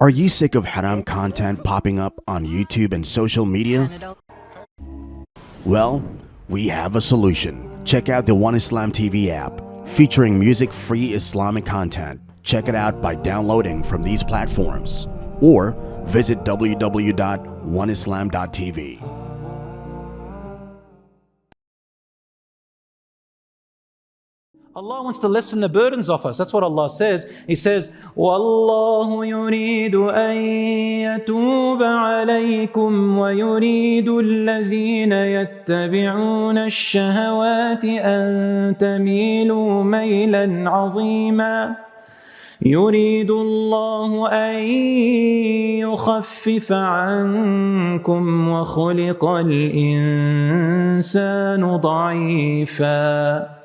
Are you sick of haram content popping up on YouTube and social media? Well, we have a solution. Check out the One Islam TV app, featuring music-free Islamic content. Check it out by downloading from these platforms or visit www.oneislam.tv. Allah wants to lessen the burdens off us. That's what Allah says. He says, وَاللَّهُ يُرِيدُ أَن يَتُوبَ عَلَيْكُمْ وَيُرِيدُ الَّذِينَ يَتَّبِعُونَ الشَّهَوَاتِ أَن تَمِيلُوا مَيْلًا عَظِيمًا يُرِيدُ اللَّهُ أَن يُخَفِّفَ عَنكُمْ وَخُلِقَ الْإِنسَانُ ضَعِيفًا.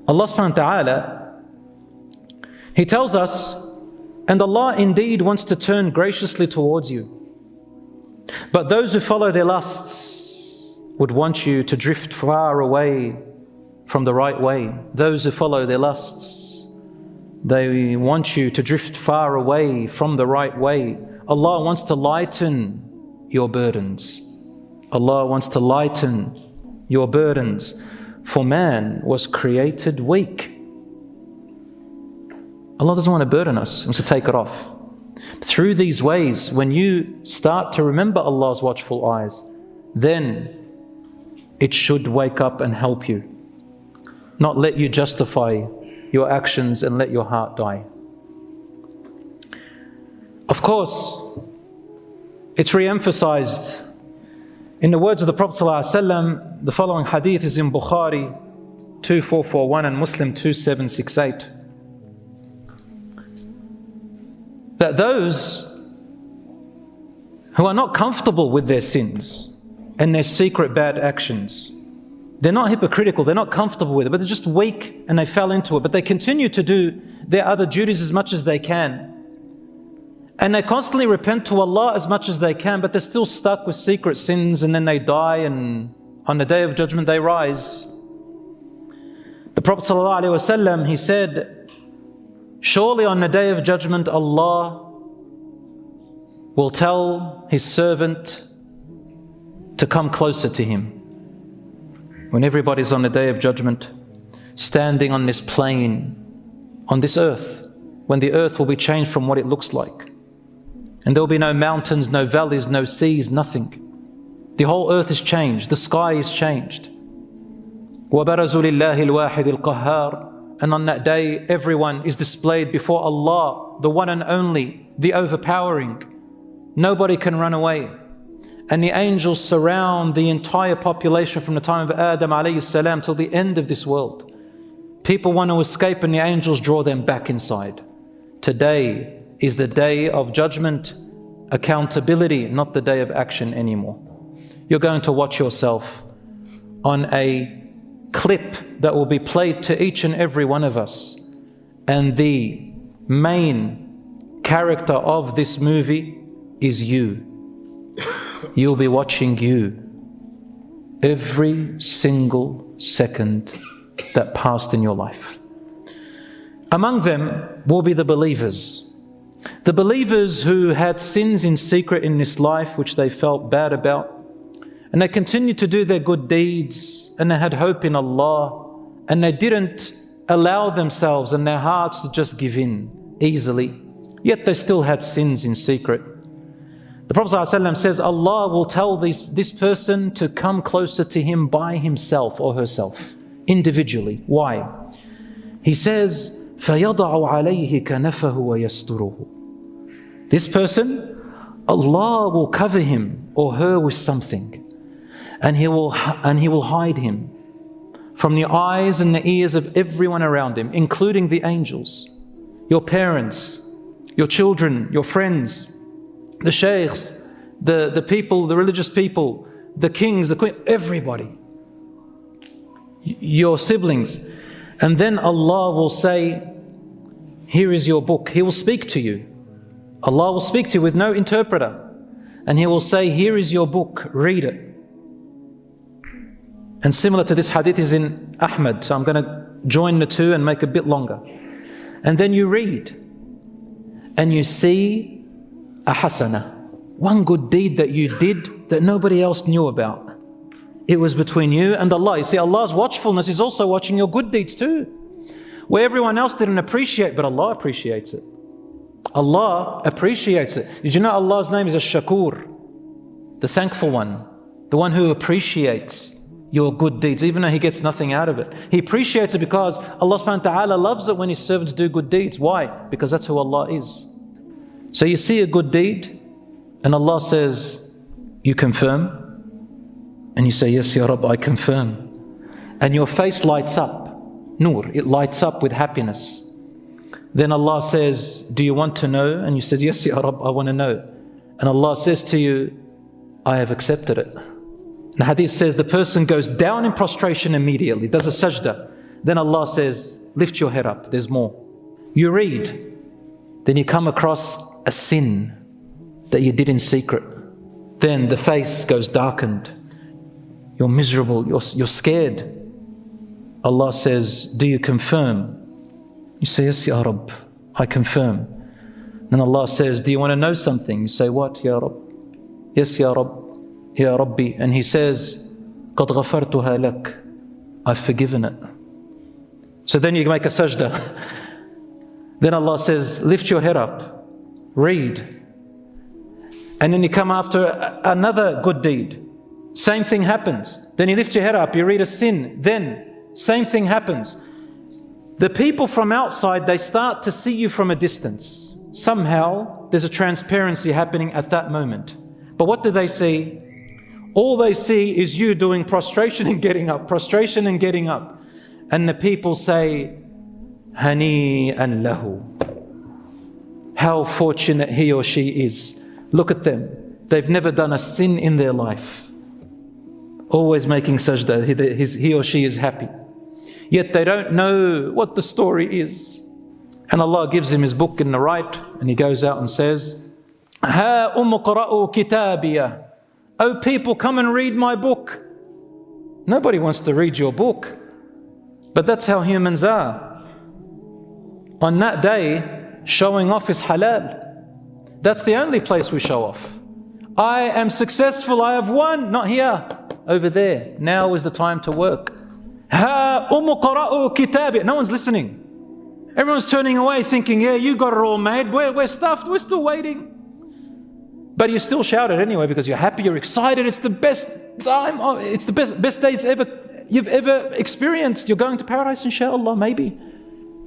Allah subhanahu wa ta'ala, He tells us, and Allah indeed wants to turn graciously towards you. But those who follow their lusts would want you to drift far away from the right way. Those who follow their lusts, they want you to drift far away from the right way. Allah wants to lighten your burdens. Allah wants to lighten your burdens. For man was created weak. Allah doesn't want to burden us, He wants to take it off. Through these ways, when you start to remember Allah's watchful eyes, then it should wake up and help you, not let you justify your actions and let your heart die. Of course, it's re-emphasized in the words of the Prophet ﷺ. The following hadith is in Bukhari 2441 and Muslim 2768. That those who are not comfortable with their sins and their secret bad actions, they're not hypocritical, they're not comfortable with it, but they're just weak and they fell into it, but they continue to do their other duties as much as they can. And they constantly repent to Allah as much as they can, but they're still stuck with secret sins, and then they die, and on the Day of Judgment they rise. The Prophet ﷺ, he said, surely on the Day of Judgment Allah will tell His servant to come closer to Him. When everybody's on the Day of Judgment, standing on this plain, on this earth, when the earth will be changed from what it looks like. And there will be no mountains, no valleys, no seas, nothing. The whole earth is changed, the sky is changed. وَبَرَزُوا لِلَّهِ الْوَاحِدِ الْقَهَّارِ. And on that day, everyone is displayed before Allah, the one and only, the overpowering. Nobody can run away. And the angels surround the entire population from the time of Adam alayhi salam till the end of this world. People want to escape and the angels draw them back inside. Today is the day of judgment, accountability, not the day of action anymore. You're going to watch yourself on a clip that will be played to each and every one of us. And the main character of this movie is you. You'll be watching you every single second that passed in your life. Among them will be the believers. The believers who had sins in secret in this life which they felt bad about, and they continued to do their good deeds, and they had hope in Allah, and they didn't allow themselves and their hearts to just give in easily, yet they still had sins in secret. The Prophet ﷺ says Allah will tell this person to come closer to Him by himself or herself, individually. Why? He says, فَيَضَعُ عَلَيْهِ كَنَفَهُ وَيَسْتُرُهُ. This person, Allah will cover him or her with something, and He will hide him from the eyes and the ears of everyone around him, including the angels, your parents, your children, your friends, the sheikhs, the people, the religious people, the kings, the queen, everybody, your siblings. And then Allah will say, here is your book. He will speak to you. Allah will speak to you with no interpreter. And He will say, here is your book, read it. And similar to this hadith is in Ahmad. So I'm going to join the two and make it a bit longer. And then you read. and you see a hasana, one good deed that you did that nobody else knew about. It was between you and Allah. You see, Allah's watchfulness is also watching your good deeds too, where everyone else didn't appreciate, but Allah appreciates it. Allah appreciates it. Did you know Allah's name is Ash-Shakur, the thankful one, the one who appreciates your good deeds, even though He gets nothing out of it. He appreciates it because Allah subhanahu wa ta'ala loves it when His servants do good deeds. Why? Because that's who Allah is. So you see a good deed and Allah says, you confirm? And you say, yes, Ya Rabb, I confirm. And your face lights up, nur, it lights up with happiness. Then Allah says, do you want to know? And you said, yes, Ya Rabb, I want to know. And Allah says to you, I have accepted it. The hadith says the person goes down in prostration immediately, does a sajda. Then Allah says, lift your head up, there's more. You read, then you come across a sin that you did in secret. Then the face goes darkened. You're miserable, you're scared. Allah says, do you confirm? You say, yes, Ya Rabb, I confirm. Then Allah says, do you want to know something? You say, what, Ya Rabb? Yes, Ya Rabb, Ya Rabbi. And He says, قَدْ غَفَرْتُهَا لَكَ, I've forgiven it. So then you make a sajda. Then Allah says, lift your head up, read. And then you come after another good deed. Same thing happens. Then you lift your head up, you read a sin, then same thing happens. The people from outside, they start to see you from a distance. Somehow there's a transparency happening at that moment. But what do they see? All they see is you doing prostration and getting up, prostration and getting up. And the people say, Hani-an lahu. How fortunate he or she is. Look at them. They've never done a sin in their life. Always making sajda, he or she is happy. Yet they don't know what the story is. And Allah gives him his book in the right, and he goes out and says, Ha umqra'u kitabiyah. Oh people, come and read my book. Nobody wants to read your book. But that's how humans are. On that day, showing off is halal. That's the only place we show off. I am successful, I have won. Not here, over there. Now is the time to work. Ha umqra'u kitabiyah. No one's listening. Everyone's turning away thinking, yeah, you got it all made. We're stuffed, we're still waiting. But you still shout it anyway because you're happy, you're excited. It's the best time, it's the best day you've ever experienced. You're going to paradise, inshallah, maybe.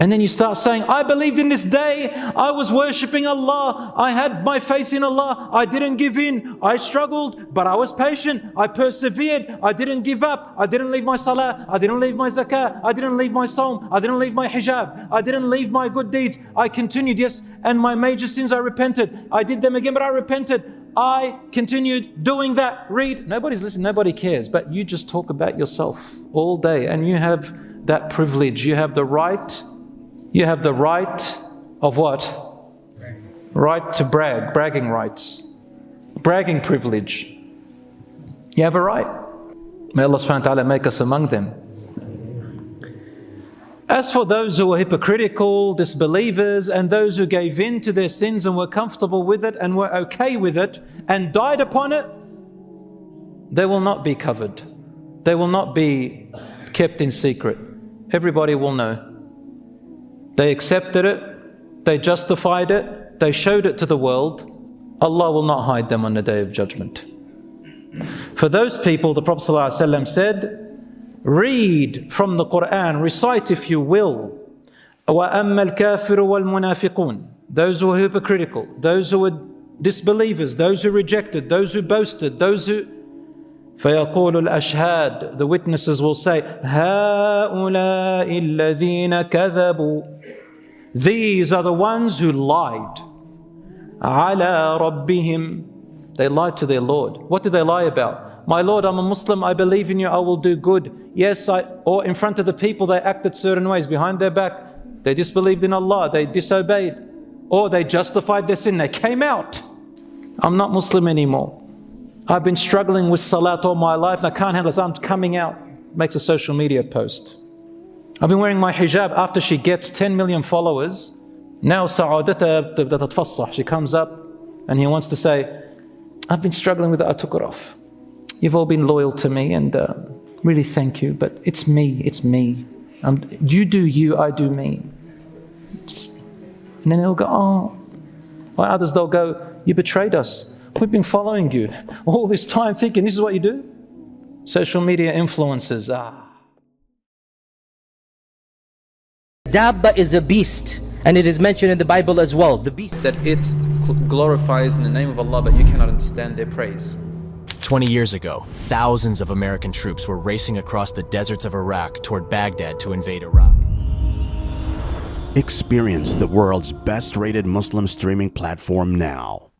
And then you start saying, I believed in this day, I was worshipping Allah, I had my faith in Allah, I didn't give in, I struggled, but I was patient, I persevered, I didn't give up, I didn't leave my salah, I didn't leave my zakah, I didn't leave my sawm, I didn't leave my hijab, I didn't leave my good deeds, I continued, yes, and my major sins I repented, I did them again but I repented, I continued doing that, read. Nobody's listening, nobody cares, but you just talk about yourself all day and you have that privilege, you have the right. You have the right of what? Right to brag, bragging rights, bragging privilege. You have a right. May Allah subhanahu wa ta'ala make us among them. As for those who were hypocritical, disbelievers, and those who gave in to their sins and were comfortable with it and were okay with it and died upon it, they will not be covered. They will not be kept in secret. Everybody will know. They accepted it, they justified it, they showed it to the world. Allah will not hide them on the Day of Judgment. For those people, the Prophet ﷺ said, read from the Quran, recite if you will. وَأَمَّا الْكَافِرُ وَالْمُنَافِقُونَ. Those who are hypocritical, those who are disbelievers, those who rejected, those who boasted, those who... فَيَقُولُ الْأَشْهَادُ. The witnesses will say, هَؤُلَاءِ الَّذِينَ كَذَبُوا. These are the ones who lied. عَلَى رَبِّهِمْ. They lied to their Lord. What did they lie about? My Lord, I'm a Muslim, I believe in you, I will do good. Yes, or in front of the people they acted certain ways. Behind their back, they disbelieved in Allah, they disobeyed. Or they justified their sin, they came out. I'm not Muslim anymore. I've been struggling with salat all my life and I can't handle it, so I'm coming out. Makes a social media post. I've been wearing my hijab after she gets 10 million followers. Now سعادتها تبدأ تتفصح. She comes up and he wants to say, I've been struggling with it, I took it off. You've all been loyal to me and really thank you, but it's me, it's me. You do you, I do me. And then they'll go, oh. Or others, they'll go, you betrayed us. We've been following you all this time thinking this is what you do. Social media influencers. Dabba is a beast, and it is mentioned in the Bible as well. The beast that it glorifies in the name of Allah, but you cannot understand their praise. 20 years ago, thousands of American troops were racing across the deserts of Iraq toward Baghdad to invade Iraq. Experience the world's best-rated Muslim streaming platform now.